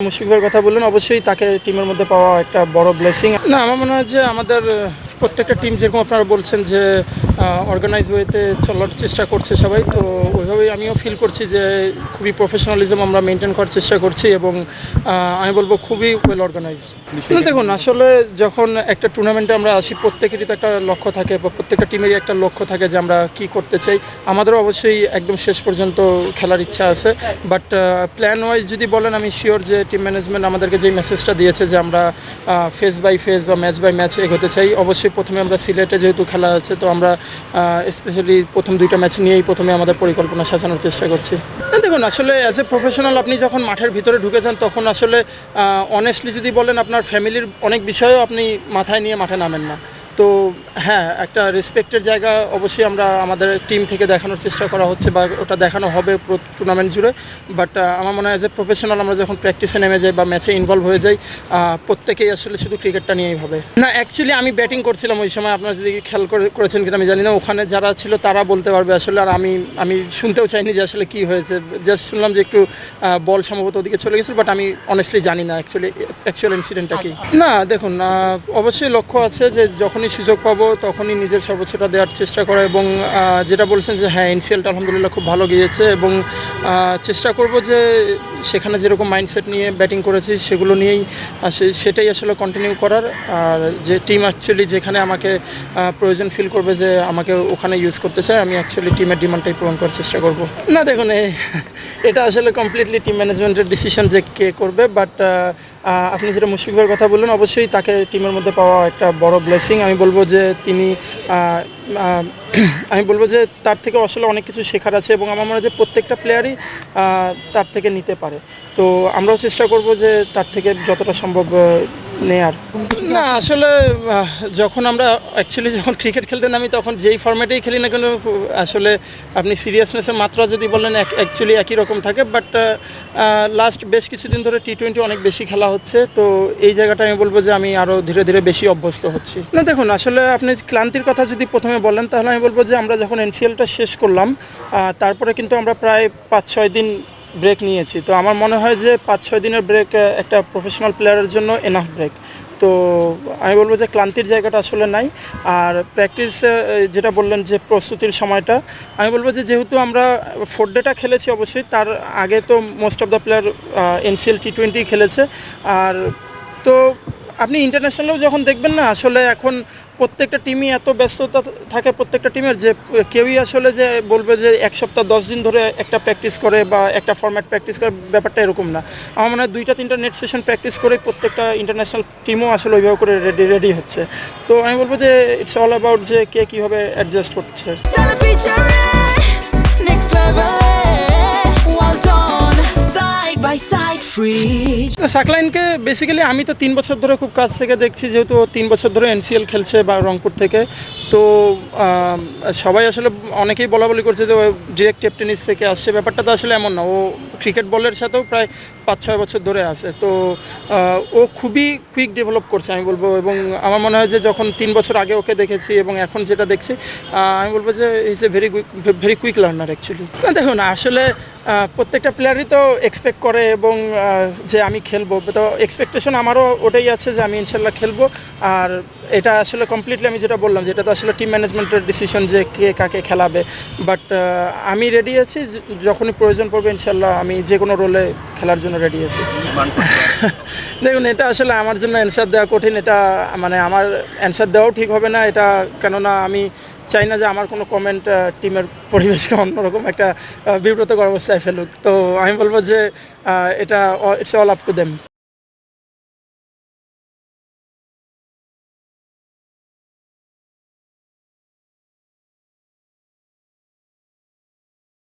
মুশফিকের কথা বললেন, অবশ্যই তাকে টিমের মধ্যে পাওয়া একটা বড় ব্লেসিং। না, আমার মনে হয় যে আমাদের প্রত্যেকটা টিম যেরকম আপনারা বলছেন যে অর্গানাইজ ওয়েতে চলার চেষ্টা করছে সবাই, তো ওইভাবেই আমিও ফিল করছি যে খুবই প্রফেশনালিজম আমরা মেনটেন করার চেষ্টা করছি এবং আমি বলবো খুবই ওয়েল অর্গানাইজড। দেখুন, আসলে যখন একটা টুর্নামেন্টে আমরা আসি প্রত্যেকেরই তো একটা লক্ষ্য থাকে বা প্রত্যেকটা টিমেরই একটা লক্ষ্য থাকে যে আমরা কী করতে চাই। আমাদেরও অবশ্যই একদম শেষ পর্যন্ত খেলার ইচ্ছা আছে, বাট প্ল্যান ওয়াইজ যদি বলেন, আমি শিওর যে টিম ম্যানেজমেন্ট আমাদেরকে যেই মেসেজটা দিয়েছে যে আমরা ফেজ বাই ফেজ বা ম্যাচ বাই ম্যাচ এগোতে চাই। অবশ্যই প্রথমে আমরা সিলেটে যেহেতু খেলা আছে, তো আমরা স্পেশালি প্রথম দুইটা ম্যাচ নিয়েই প্রথমে আমাদের পরিকল্পনা সাজানোর চেষ্টা করছি। দেখুন, আসলে অ্যাজ এ প্রফেশনাল আপনি যখন মাঠের ভিতরে ঢুকে যান, তখন আসলে অনেস্টলি যদি বলেন, আপনার ফ্যামিলির অনেক বিষয়ও আপনি মাথায় নিয়ে মাঠে নামেন না। তো হ্যাঁ, একটা রেসপেক্টের জায়গা অবশ্যই আমরা আমাদের টিম থেকে দেখানোর চেষ্টা করা হচ্ছে বা ওটা দেখানো হবে পুরো টুর্নামেন্ট জুড়ে। বাট আমার মনে হয় অ্যাজ এ প্রফেশনাল আমরা যখন প্র্যাকটিসে নেমে যাই বা ম্যাচে ইনভলভ হয়ে যাই, প্রত্যেকেই আসলে শুধু ক্রিকেটটা নিয়েই ভাবে। না, অ্যাকচুয়ালি আমি ব্যাটিং করছিলাম ওই সময়, আপনারা যদি খেয়াল করেছেন কিনা আমি জানি না। ওখানে যারা ছিল তারা বলতে পারবে আসলে। আর আমি শুনতেও চাইনি যে আসলে কী হয়েছে। জাস্ট শুনলাম যে একটু বল সম্ভবত ওদিকে চলে গেছিল, বাট আমি অনেস্টলি জানি না অ্যাকচুয়াল ইনসিডেন্টটা কি। না, দেখুন, অবশ্যই লক্ষ্য আছে যে যখনই সুযোগ পাবো তখনই নিজের সর্বোচ্চটা দেওয়ার চেষ্টা করা এবং যেটা বলছেন যে হ্যাঁ, এনসিএলটা আলহামদুলিল্লাহ খুব ভালো গিয়েছে এবং চেষ্টা করব যে সেখানে যেরকম মাইন্ডসেট নিয়ে ব্যাটিং করেছি সেগুলো নিয়েই সেটাই আসলে কন্টিনিউ করার। আর যে টিম অ্যাকচুয়ালি যেখানে আমাকে প্রয়োজন ফিল করবে যে আমাকে ওখানে ইউজ করতে চায়, আমি অ্যাকচুয়ালি টিমের ডিমান্ডটাই পূরণ করার চেষ্টা করব। না, দেখুন, এটা আসলে কমপ্লিটলি টিম ম্যানেজমেন্টের ডিসিশন যে কে করবে। বাট আপনি যেটা মুশফিকের কথা বললেন, অবশ্যই তাকে টিমের মধ্যে পাওয়া একটা বড় ব্লেসিং। আমি বলবো যে তার থেকে আসলে অনেক কিছু শেখার আছে এবং আমার মনে হয় যে প্রত্যেকটা প্লেয়ারই তার থেকে নিতে পারে। তো আমরাও চেষ্টা করব যে তার থেকে যতটা সম্ভব নেয়ার। না, আসলে যখন আমরা যখন ক্রিকেট খেলতে নামি, তখন যেই ফরম্যাটেই খেলি না কেন, আসলে আপনি সিরিয়াসনেসের মাত্রা যদি বলেন অ্যাকচুয়ালি একই রকম থাকে। বাট লাস্ট বেশ কিছুদিন ধরে টি-20 অনেক বেশি খেলা হচ্ছে, তো এই জায়গাটা আমি বলবো যে আমি আরও ধীরে ধীরে বেশি অভ্যস্ত হচ্ছি। না, দেখুন, আসলে আপনি ক্লান্তির কথা যদি প্রথমে বলেন, তাহলে আমি বলবো যে আমরা যখন এনসিএলটা শেষ করলাম, তারপরে কিন্তু আমরা প্রায় 5-6 দিন ব্রেক নিয়েছি। তো আমার মনে হয় যে 5-6 দিনের ব্রেক একটা প্রফেশনাল প্লেয়ারের জন্য এনাফ ব্রেক। তো আমি বলবো যে ক্লান্তির জায়গাটা আসলে নাই। আর প্র্যাকটিসে যেটা বললেন যে প্রস্তুতির সময়টা, আমি বলবো যে যেহেতু আমরা 4 ডেটা খেলেছি, অবশ্যই তার আগে তো most of the player NCL টি-20 খেলেছে। আর তো আপনি ইন্টারন্যাশনালেও যখন দেখবেন না, আসলে এখন প্রত্যেকটা টিমই এত ব্যস্ততা থাকে প্রত্যেকটা টিমের, যে কেউই আসলে যে বলবে যে 1 সপ্তাহ 10 দিন ধরে একটা প্র্যাকটিস করে বা একটা ফরম্যাট প্র্যাকটিস করে, ব্যাপারটা এরকম না। আমার মনে হয় 2-3টা নেট সেশন প্র্যাকটিস করে প্রত্যেকটা ইন্টারন্যাশনাল টিমও আসলে ওইভাবে করে রেডি হচ্ছে। তো আমি বলবো যে ইটস অল অ্যাবাউট যে কে কীভাবে অ্যাডজাস্ট করছে। সাকলাইনকে বেসিক্যালি আমি তো 3 বছর ধরে খুব কাছ থেকে দেখছি, যেহেতু 3 বছর ধরে এনসিএল খেলছে বা রংপুর থেকে। তো সবাই আসলে অনেকেই বলাবলি করছে যে ও ডিরেক্ট টেনিস থেকে আসছে। ব্যাপারটা তো আসলে এমন না, ও ক্রিকেট বলের সাথেও প্রায় 5-6 বছর ধরে আছে। তো ও খুবই কুইক ডেভেলপ করছে আমি বলবো। এবং আমার মনে হয় যে যখন 3 বছর আগে ওকে দেখেছি এবং এখন যেটা দেখছি, আমি বলবো যে is a very quick learner actually. দেখুন, আসলে প্রত্যেকটা প্লেয়ারই তো এক্সপেক্ট করে এবং যে আমি খেলবো, তো এক্সপেকটেশন আমারও ওটাই আছে যে আমি ইনশাল্লাহ খেলবো। আর এটা আসলে কমপ্লিটলি আমি যেটা বললাম যে এটা তো আসলে টিম ম্যানেজমেন্টের ডিসিশন যে কে কাকে খেলাবে। বাট আমি রেডি আছি, যখনই প্রয়োজন পড়বে ইনশাল্লাহ আমি যে কোনো রোলে খেলার জন্য রেডি আছি। দেখুন, এটা আসলে আমার জন্য অ্যান্সার দেওয়া কঠিন। এটা মানে আমার অ্যান্সার দেওয়াও ঠিক হবে না এটা, কেননা আমি চাই না যে আমার কোনো কমেন্ট টিমের পরিবেশকে অন্যরকম একটা বিব্রতকর অবস্থায় ফেলুক। তো আমি বলবো যে এটা it's all up to them.